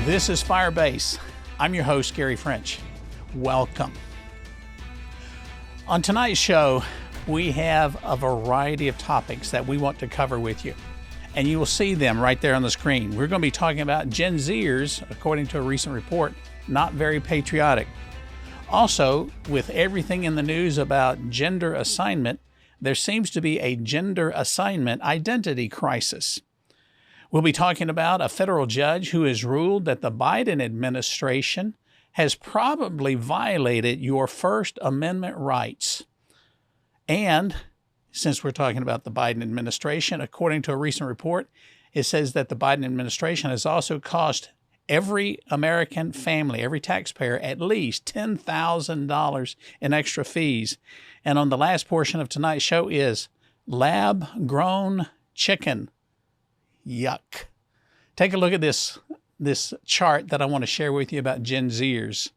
This is Firebase. I'm your host, Gary French. Welcome. On tonight's show, we have a variety of topics that we want to cover with you, and you will see them right there on the screen. We're going to be talking about Gen Zers, according to a recent report, not very patriotic. Also, with everything in the news about gender assignment, there seems to be a gender assignment identity crisis. We'll be talking about a federal judge who has ruled that the Biden administration has probably violated your First Amendment rights. And since we're talking about the Biden administration, according to a recent report, it says that the Biden administration has also cost every American family, every taxpayer, at least $10,000 in extra fees. And on the last portion of tonight's show is lab-grown chicken. Yuck. Take a look at this chart that I want to share with you about Gen Zers.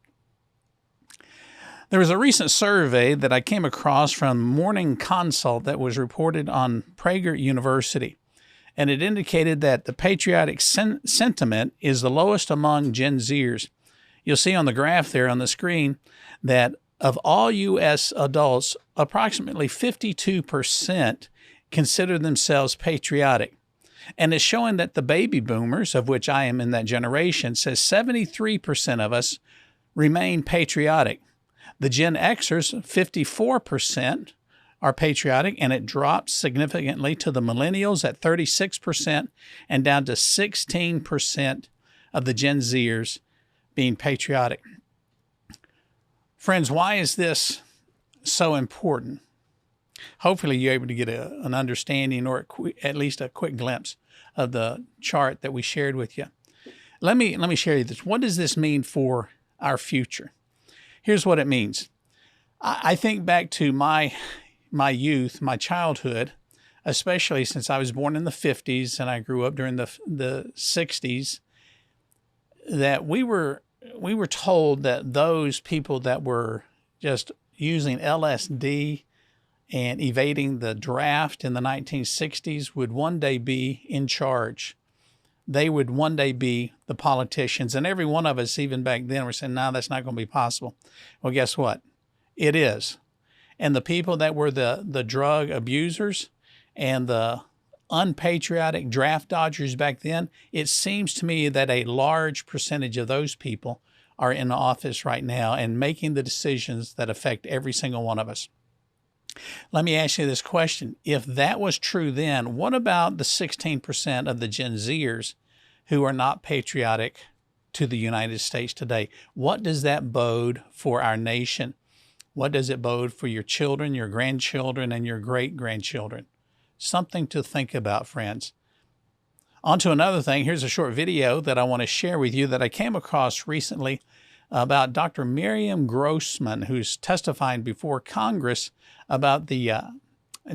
There was a recent survey that I came across from Morning Consult that was reported on Prager University, and it indicated that the patriotic sentiment is the lowest among Gen Zers. You'll see on the graph there on the screen that of all U.S. adults, approximately 52% consider themselves patriotic. And it's showing that the baby boomers, of which I am in that generation, says 73% of us remain patriotic. The Gen Xers, 54% are patriotic, and it drops significantly to the millennials at 36% and down to 16% of the Gen Zers being patriotic. Friends, why is this so important? Hopefully you're able to get an understanding or at least a quick glimpse of the chart that we shared with you. Let me share you this. What does this mean for our future? Here's what it means. I think back to my youth, my childhood, especially since I was born in the 50s and I grew up during the 60s, that we were told that those people that were just using LSD and evading the draft in the 1960s would one day be in charge. They would one day be the politicians. And every one of us, even back then, were saying, no, that's not going to be possible. Well, guess what? It is. And the people that were the drug abusers and the unpatriotic draft dodgers back then, it seems to me that a large percentage of those people are in office right now and making the decisions that affect every single one of us. Let me ask you this question. If that was true then, what about the 16% of the Gen Zers who are not patriotic to the United States today? What does that bode for our nation? What does it bode for your children, your grandchildren, and your great-grandchildren? Something to think about, friends. On to another thing. Here's a short video that I want to share with you that I came across recently about Dr. Miriam Grossman, who's testifying before Congress about the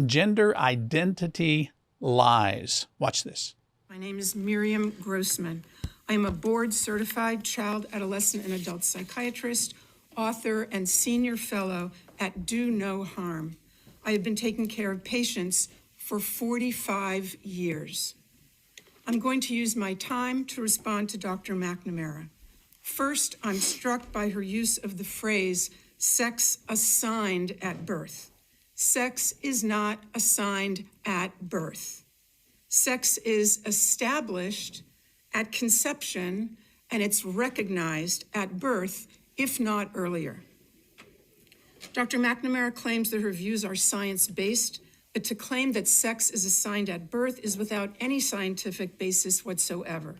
gender identity lies. Watch this. My name is Miriam Grossman. I am a board-certified child, adolescent, and adult psychiatrist, author, and senior fellow at Do No Harm. I have been taking care of patients for 45 years. I'm going to use my time to respond to Dr. McNamara. First, I'm struck by her use of the phrase, sex assigned at birth. Sex is not assigned at birth. Sex is established at conception, and it's recognized at birth, if not earlier. Dr. McNamara claims that her views are science-based, but to claim that sex is assigned at birth is without any scientific basis whatsoever.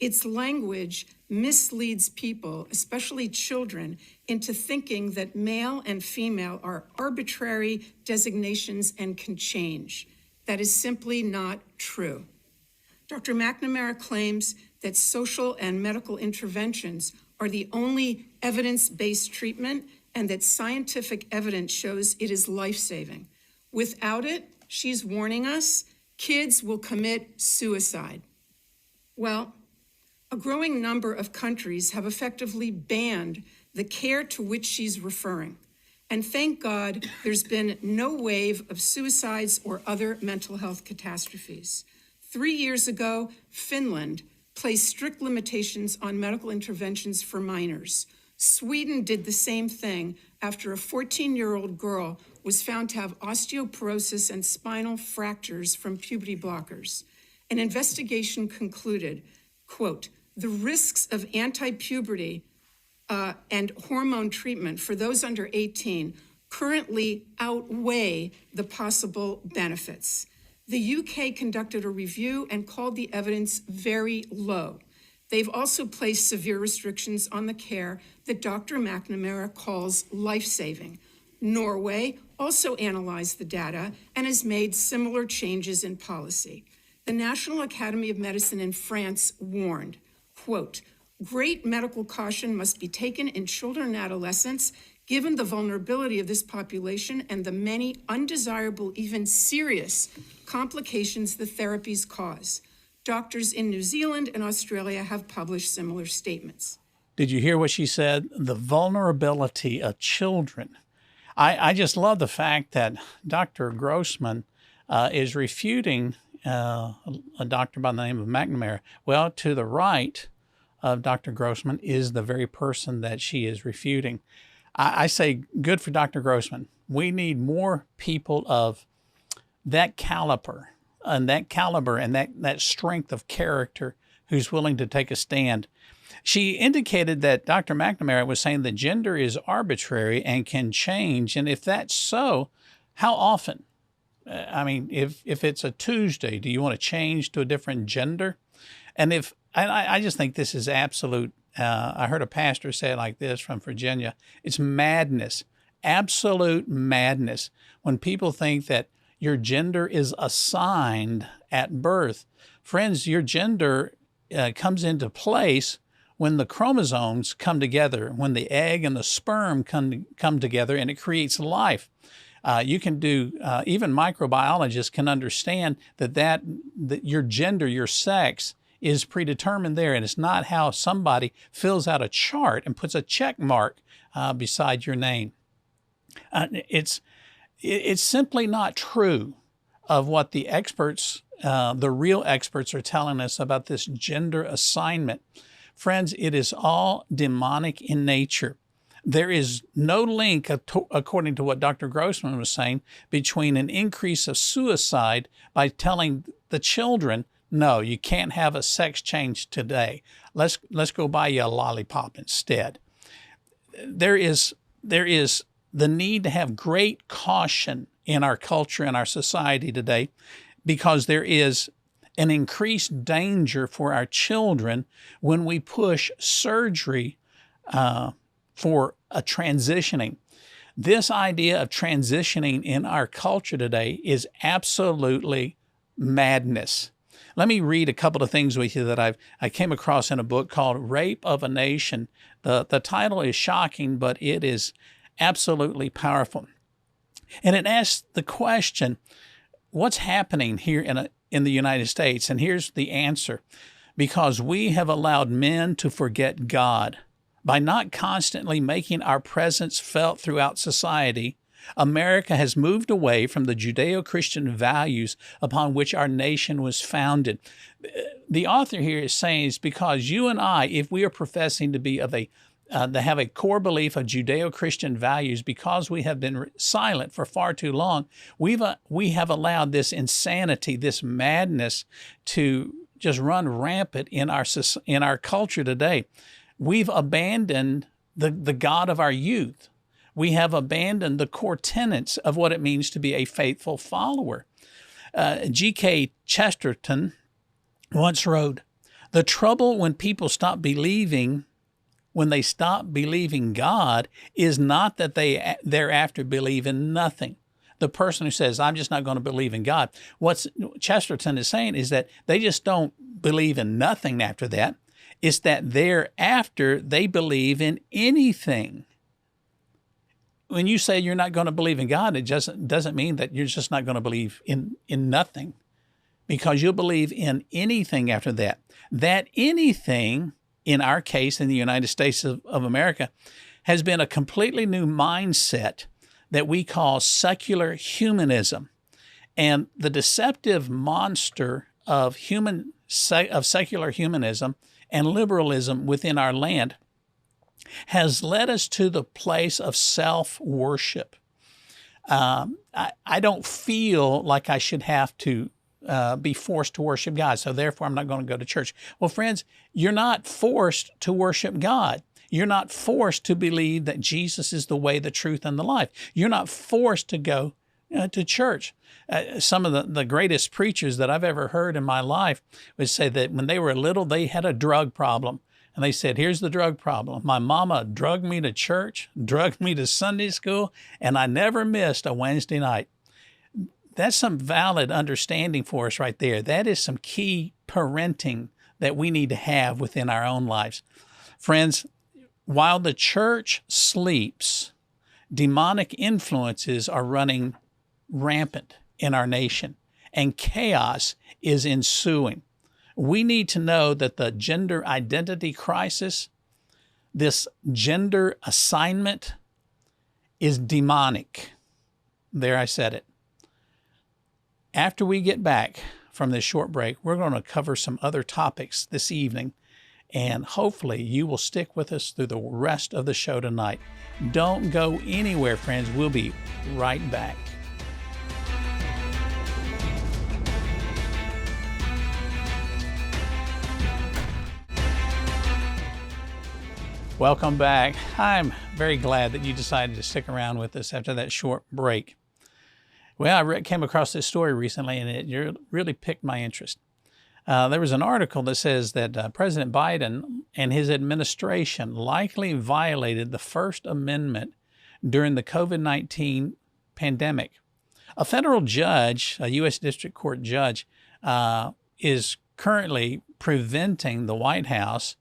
Its language misleads people, especially children, into thinking that male and female are arbitrary designations and can change. That is simply not true. Dr. McNamara claims that social and medical interventions are the only evidence-based treatment and that scientific evidence shows it is life-saving. Without it, she's warning us, kids will commit suicide. Well, a growing number of countries have effectively banned the care to which she's referring. And thank God there's been no wave of suicides or other mental health catastrophes. 3 years ago, Finland place strict limitations on medical interventions for minors. Sweden did the same thing after a 14-year-old girl was found to have osteoporosis and spinal fractures from puberty blockers. An investigation concluded, quote, the risks of anti-puberty and hormone treatment for those under 18 currently outweigh the possible benefits. The UK conducted a review and called the evidence very low. They've also placed severe restrictions on the care that Dr. McNamara calls life-saving. Norway also analyzed the data and has made similar changes in policy. The National Academy of Medicine in France warned, quote, great medical caution must be taken in children and adolescents, given the vulnerability of this population and the many undesirable, even serious complications the therapies cause. Doctors in New Zealand and Australia have published similar statements. Did you hear what she said? The vulnerability of children. I just love the fact that Dr. Grossman is refuting a doctor by the name of McNamara. Well, to the right of Dr. Grossman is the very person that she is refuting. I say good for Dr. Grossman. We need more people of that caliber and that strength of character who's willing to take a stand. She indicated that Dr. McNamara was saying that gender is arbitrary and can change. And if that's so, how often? I mean, if it's a Tuesday, do you want to change to a different gender? And I just think this is absolute. I heard a pastor say it like this from Virginia. It's madness, absolute madness, when people think that your gender is assigned at birth. Friends, your gender comes into place when the chromosomes come together, when the egg and the sperm come together, and it creates life. You can do, even microbiologists can understand that your gender, your sex, is predetermined there, and it's not how somebody fills out a chart and puts a check mark beside your name. It's simply not true of what the experts, the real experts, are telling us about this gender assignment. Friends, it is all demonic in nature. There is no link, according to what Dr. Grossman was saying, between an increase of suicide by telling the children, no, you can't have a sex change today. Let's go buy you a lollipop instead. There is the need to have great caution in our culture and our society today, because there is an increased danger for our children when we push surgery for a transitioning. This idea of transitioning in our culture today is absolutely madness. Let me read a couple of things with you that I came across in a book called Rape of a Nation. The title is shocking, but it is absolutely powerful. And it asks the question, what's happening here in the United States? And here's the answer. Because we have allowed men to forget God. By not constantly making our presence felt throughout society, America has moved away from the Judeo-Christian values upon which our nation was founded. The author here is saying it's because you and I, if we are professing to be to have a core belief of Judeo-Christian values, because we have been silent for far too long, we have allowed this insanity, this madness, to just run rampant in our culture today. We've abandoned the God of our youth. We have abandoned the core tenets of what it means to be a faithful follower. G.K. Chesterton once wrote, "The trouble when people stop believing, when they stop believing God, is not that they thereafter believe in nothing." The person who says, "I'm just not going to believe in God," what Chesterton is saying is that they just don't believe in nothing after that. It's that thereafter they believe in anything. When you say you're not going to believe in God, it doesn't mean that you're just not going to believe in nothing, because you'll believe in anything after that. That anything, in our case, in the United States of America, has been a completely new mindset that we call secular humanism. And the deceptive monster of secular humanism and liberalism within our land has led us to the place of self-worship. I don't feel like I should have to be forced to worship God, so therefore I'm not going to go to church. Well, friends, you're not forced to worship God. You're not forced to believe that Jesus is the way, the truth, and the life. You're not forced to go to church. Some of the greatest preachers that I've ever heard in my life would say that when they were little, they had a drug problem. And they said, here's the drug problem. My mama drugged me to church, drugged me to Sunday school, and I never missed a Wednesday night. That's some valid understanding for us right there. That is some key parenting that we need to have within our own lives. Friends, while the church sleeps, demonic influences are running rampant in our nation, and chaos is ensuing. We need to know that the gender identity crisis, this gender assignment, is demonic. There, I said it. After we get back from this short break, we're going to cover some other topics this evening, and hopefully you will stick with us through the rest of the show tonight. Don't go anywhere, friends. We'll be right back. Welcome back. I'm very glad that you decided to stick around with us after that short break. Well, I came across this story recently, and it really piqued my interest. There was an article that says that President Biden and his administration likely violated the First Amendment during the COVID-19 pandemic. A federal judge, a U.S. District Court judge, is currently preventing the White House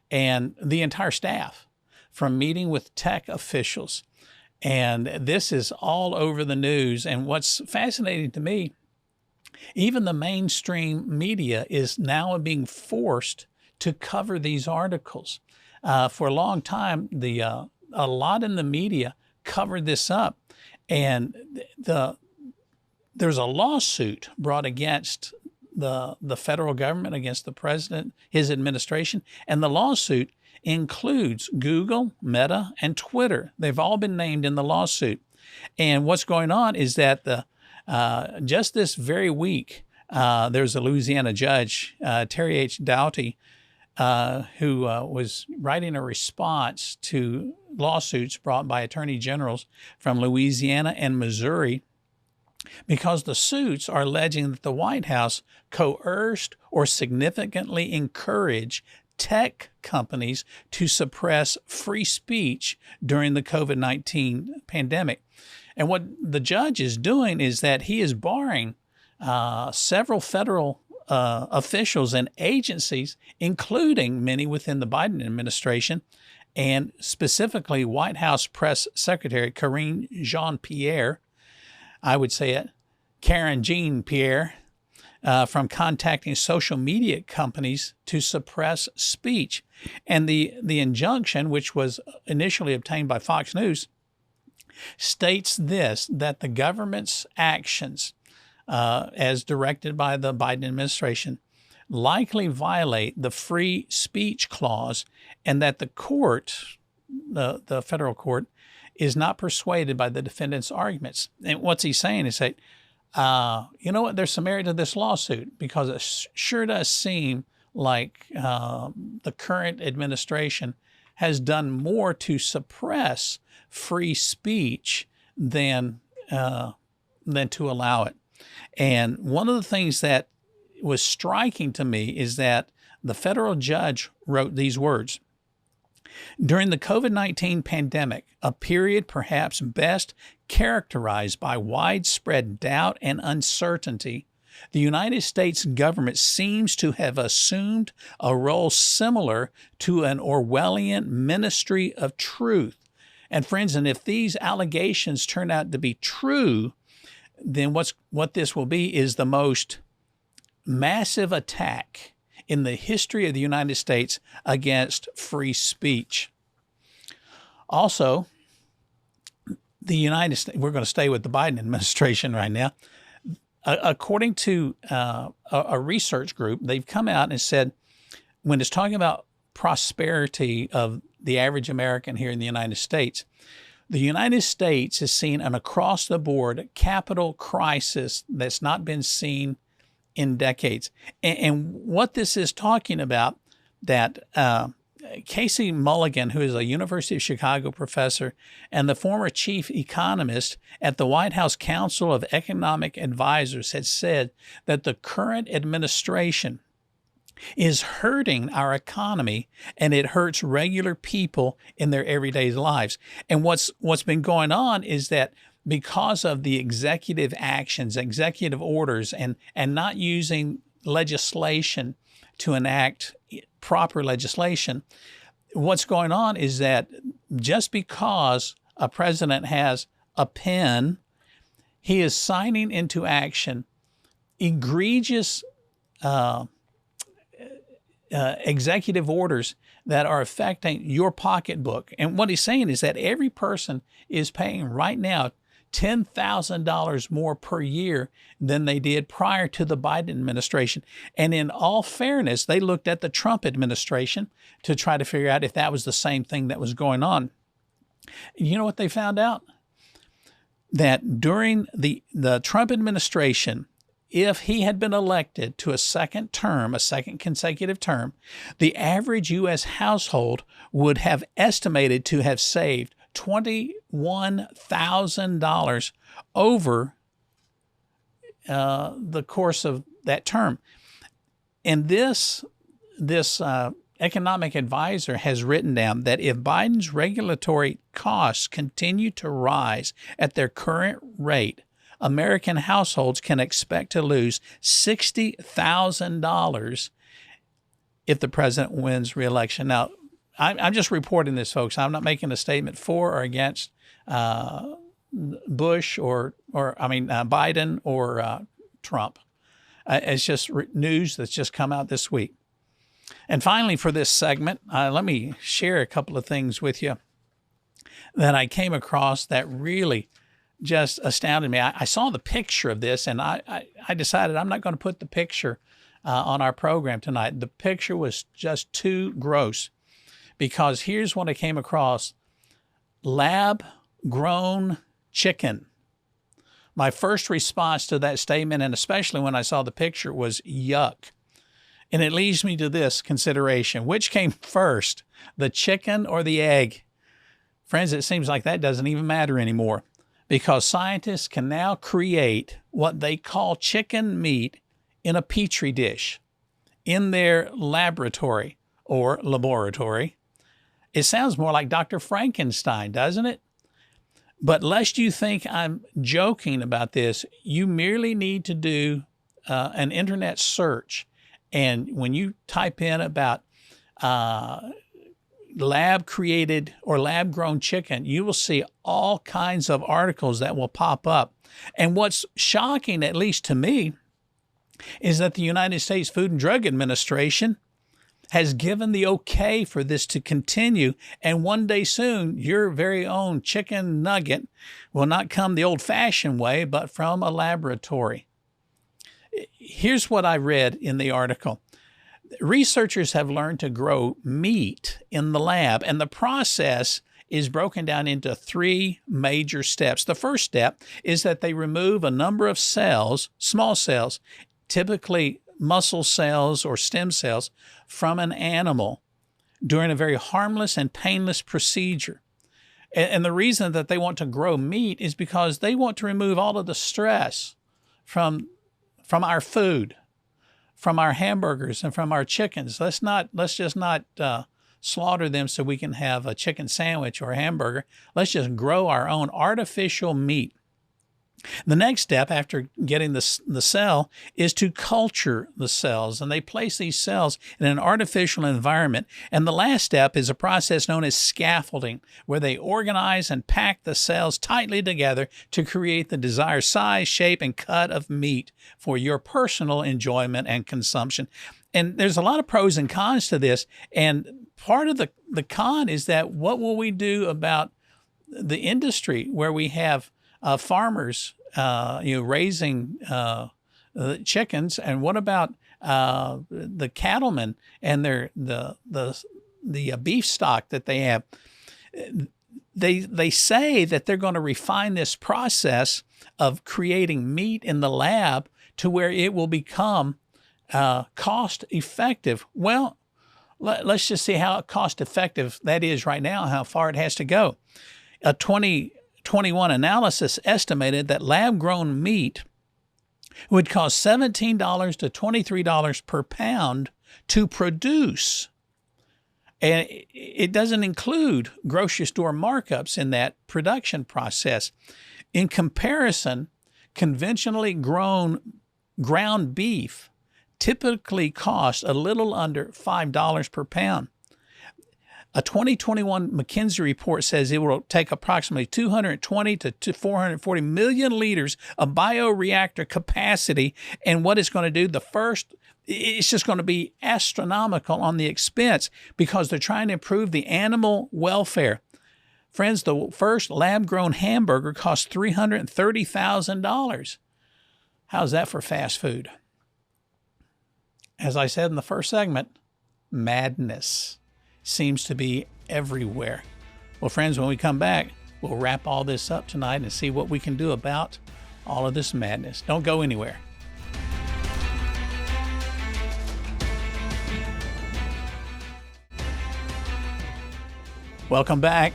and the entire staff from meeting with tech officials. And this is all over the news. And what's fascinating to me, even the mainstream media is now being forced to cover these articles. For a long time, a lot in the media covered this up. And there's a lawsuit brought against the federal government, against the president, his administration, and the lawsuit includes Google, Meta, and Twitter. They've all been named in the lawsuit. And what's going on is that just this very week, there's a Louisiana judge, Terry H. Doughty, who was writing a response to lawsuits brought by attorney generals from Louisiana and Missouri, because the suits are alleging that the White House coerced or significantly encouraged tech companies to suppress free speech during the COVID-19 pandemic. And what the judge is doing is that he is barring several federal officials and agencies, including many within the Biden administration, and specifically White House Press Secretary Karine Jean-Pierre, I would say it, Karen Jean-Pierre, from contacting social media companies to suppress speech. And the injunction, which was initially obtained by Fox News, states this, that the government's actions, as directed by the Biden administration, likely violate the free speech clause, and that the court, the federal court, is not persuaded by the defendant's arguments. And what's he saying is that, you know what, there's some merit to this lawsuit, because it sure does seem like the current administration has done more to suppress free speech than to allow it. And one of the things that was striking to me is that the federal judge wrote these words: during the COVID-19 pandemic, a period perhaps best characterized by widespread doubt and uncertainty, the United States government seems to have assumed a role similar to an Orwellian ministry of truth. And friends, and if these allegations turn out to be true, then what this will be is the most massive attack in the history of the United States against free speech. Also, the United States, we're going to stay with the Biden administration right now. according to a research group, they've come out and said, when it's talking about prosperity of the average American here in the United States has seen an across-the-board capital crisis that's not been seen in decades. And what this is talking about, that Casey Mulligan, who is a University of Chicago professor and the former chief economist at the White House Council of Economic Advisors, had said that the current administration is hurting our economy, and it hurts regular people in their everyday lives. And what's been going on is that because of the executive actions, executive orders, and not using legislation to enact proper legislation, what's going on is that just because a president has a pen, he is signing into action egregious executive orders that are affecting your pocketbook. And what he's saying is that every person is paying right now $10,000 more per year than they did prior to the Biden administration. And in all fairness, they looked at the Trump administration to try to figure out if that was the same thing that was going on. You know what they found out? That during the Trump administration, if he had been elected to a second consecutive term, the average U.S. household would have estimated to have saved $21,000 over the course of that term. And this economic advisor has written down that if Biden's regulatory costs continue to rise at their current rate, American households can expect to lose $60,000 if the president wins re-election. Now, I'm just reporting this, folks. I'm not making a statement for or against Bush or Biden or Trump. It's just news that's just come out this week. And finally, for this segment, let me share a couple of things with you that I came across that really just astounded me. I saw the picture of this, and I decided I'm not going to put the picture on our program tonight. The picture was just too gross, because here's what I came across: lab-grown chicken. My first response to that statement, and especially when I saw the picture, was yuck. And it leads me to this consideration: which came first, the chicken or the egg? Friends, it seems like that doesn't even matter anymore, because scientists can now create what they call chicken meat in a petri dish in their laboratory or laboratory. It sounds more like Dr. Frankenstein, doesn't it? But lest you think I'm joking about this, you merely need to do an internet search. And when you type in about lab-created or lab-grown chicken, you will see all kinds of articles that will pop up. And what's shocking, at least to me, is that the United States Food and Drug Administration has given the okay for this to continue. And one day soon, your very own chicken nugget will not come the old-fashioned way, but from a laboratory. Here's what I read in the article. Researchers have learned to grow meat in the lab, and the process is broken down into 3 major steps. The first step is that they remove a number of cells, small cells, typically muscle cells or stem cells, from an animal during a very harmless and painless procedure. And the reason that they want to grow meat is because they want to remove all of the stress from our food, from our hamburgers and from our chickens. Let's just not slaughter them so we can have a chicken sandwich or a hamburger. Let's just grow our own artificial meat. The next step after getting the cell is to culture the cells, and they place these cells in an artificial environment. And the last step is a process known as scaffolding, where they organize and pack the cells tightly together to create the desired size, shape, and cut of meat for your personal enjoyment and consumption. And there's a lot of pros and cons to this. And part of the con is that what will we do about the industry where we have farmers, raising chickens, and what about the cattlemen and the beef stock that they have? They say that they're going to refine this process of creating meat in the lab to where it will become cost effective. Well, let's just see how cost effective that is right now, how far it has to go. A 2021 analysis estimated that lab-grown meat would cost $17 to $23 per pound to produce. And it doesn't include grocery store markups in that production process. In comparison, conventionally grown ground beef typically costs a little under $5 per pound. A 2021 McKinsey report says it will take approximately 220 to 440 million liters of bioreactor capacity. And what it's going to do, it's just going to be astronomical on the expense because they're trying to improve the animal welfare. Friends, the first lab-grown hamburger cost $330,000. How's that for fast food? As I said in the first segment, madness seems to be everywhere. Well, friends, when we come back, we'll wrap all this up tonight and see what we can do about all of this madness. Don't go anywhere. Welcome back.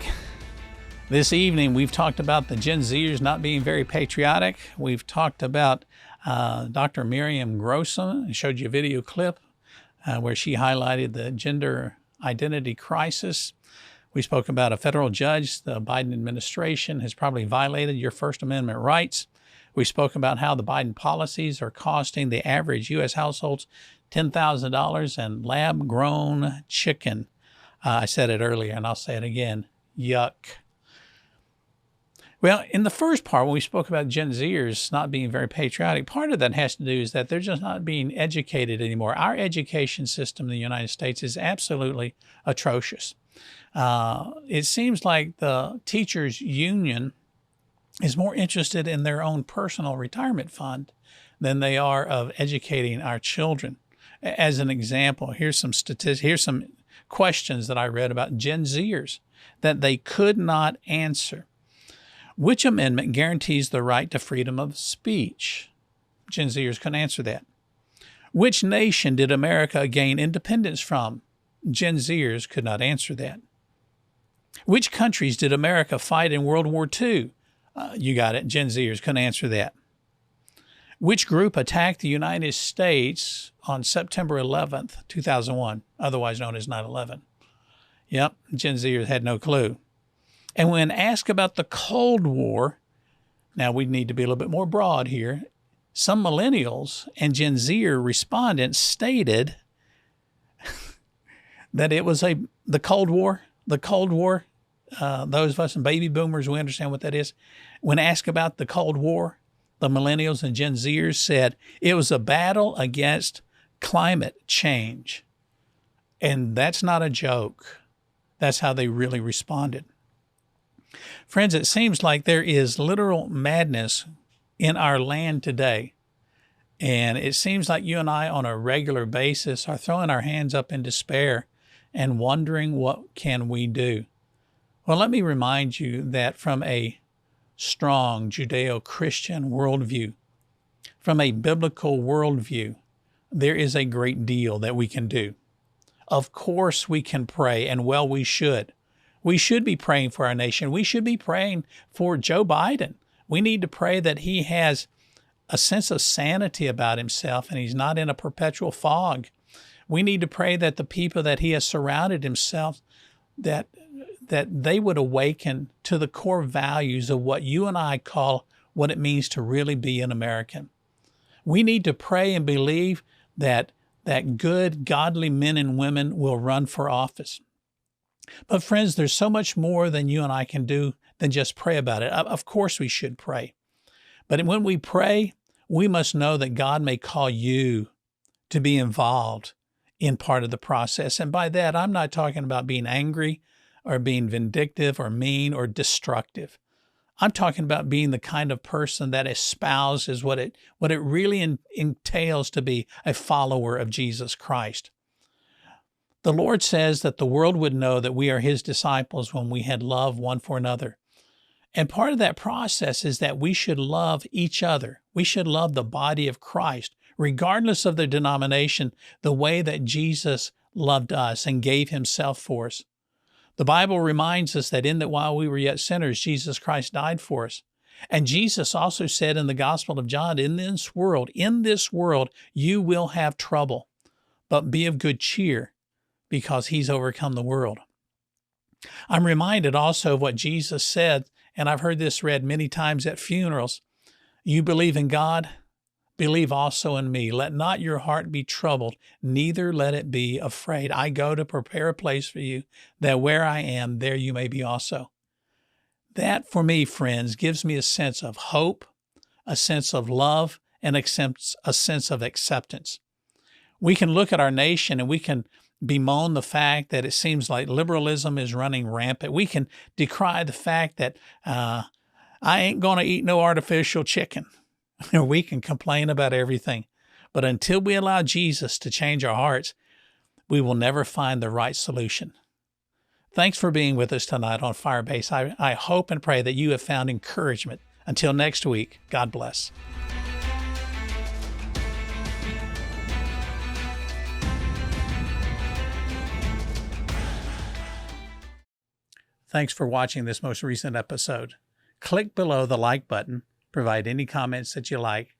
This evening, we've talked about the Gen Zers not being very patriotic. We've talked about Dr. Miriam Grossman. I showed you a video clip where she highlighted the gender identity crisis. We spoke about a federal judge. The Biden administration has probably violated your First Amendment rights. We spoke about how the Biden policies are costing the average U.S. households $10,000 and lab-grown chicken. I said it earlier, and I'll say it again. Yuck. Well, in the first part, when we spoke about Gen Zers not being very patriotic, part of that has to do is that they're just not being educated anymore. Our education system in the United States is absolutely atrocious. It seems like the teachers' union is more interested in their own personal retirement fund than they are of educating our children. As an example, here's some statistics. Here's some questions that I read about Gen Zers that they could not answer. Which amendment guarantees the right to freedom of speech? Gen Zers couldn't answer that. Which nation did America gain independence from? Gen Zers could not answer that. Which countries did America fight in World War II? You got it. Gen Zers couldn't answer that. Which group attacked the United States on September 11th, 2001, otherwise known as 9/11? Yep, Gen Zers had no clue. And when asked about the Cold War, now we need to be a little bit more broad here, some millennials and Gen Zer respondents stated that it was the Cold War. Those of us in baby boomers, we understand what that is. When asked about the Cold War, the millennials and Gen Zers said it was a battle against climate change. And that's not a joke. That's how they really responded. Friends, it seems like there is literal madness in our land today. And it seems like you and I on a regular basis are throwing our hands up in despair and wondering what can we do. Well, let me remind you that from a strong Judeo-Christian worldview, from a biblical worldview, there is a great deal that we can do. Of course we can pray, and well, we should. We should be praying for our nation. We should be praying for Joe Biden. We need to pray that he has a sense of sanity about himself and he's not in a perpetual fog. We need to pray that the people that he has surrounded himself, that they would awaken to the core values of what you and I call what it means to really be an American. We need to pray and believe that good, godly men and women will run for office. But friends, there's so much more than you and I can do than just pray about it. Of course we should pray. But when we pray, we must know that God may call you to be involved in part of the process. And by that, I'm not talking about being angry or being vindictive or mean or destructive. I'm talking about being the kind of person that espouses what it really entails to be a follower of Jesus Christ. The Lord says that the world would know that we are his disciples when we had love one for another. And part of that process is that we should love each other. We should love the body of Christ, regardless of their denomination, the way that Jesus loved us and gave himself for us. The Bible reminds us that while we were yet sinners, Jesus Christ died for us. And Jesus also said in the Gospel of John, in this world, you will have trouble, but be of good cheer, because he's overcome the world. I'm reminded also of what Jesus said, and I've heard this read many times at funerals. You believe in God, believe also in me. Let not your heart be troubled, neither let it be afraid. I go to prepare a place for you, that where I am, there you may be also. That, for me, friends, gives me a sense of hope, a sense of love, and a sense of acceptance. We can look at our nation and we can bemoan the fact that it seems like liberalism is running rampant. We can decry the fact that I ain't going to eat no artificial chicken. Or we can complain about everything. But until we allow Jesus to change our hearts, we will never find the right solution. Thanks for being with us tonight on Firebase. I hope and pray that you have found encouragement. Until next week, God bless. Thanks for watching this most recent episode. Click below the like button. Provide any comments that you like.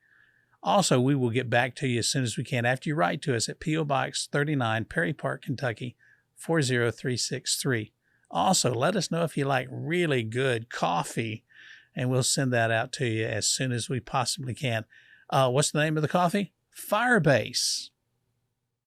Also, we will get back to you as soon as we can after you write to us at P.O. Box 39, Perry Park, Kentucky, 40363. Also, let us know if you like really good coffee, and we'll send that out to you as soon as we possibly can. What's the name of the coffee? Firebase.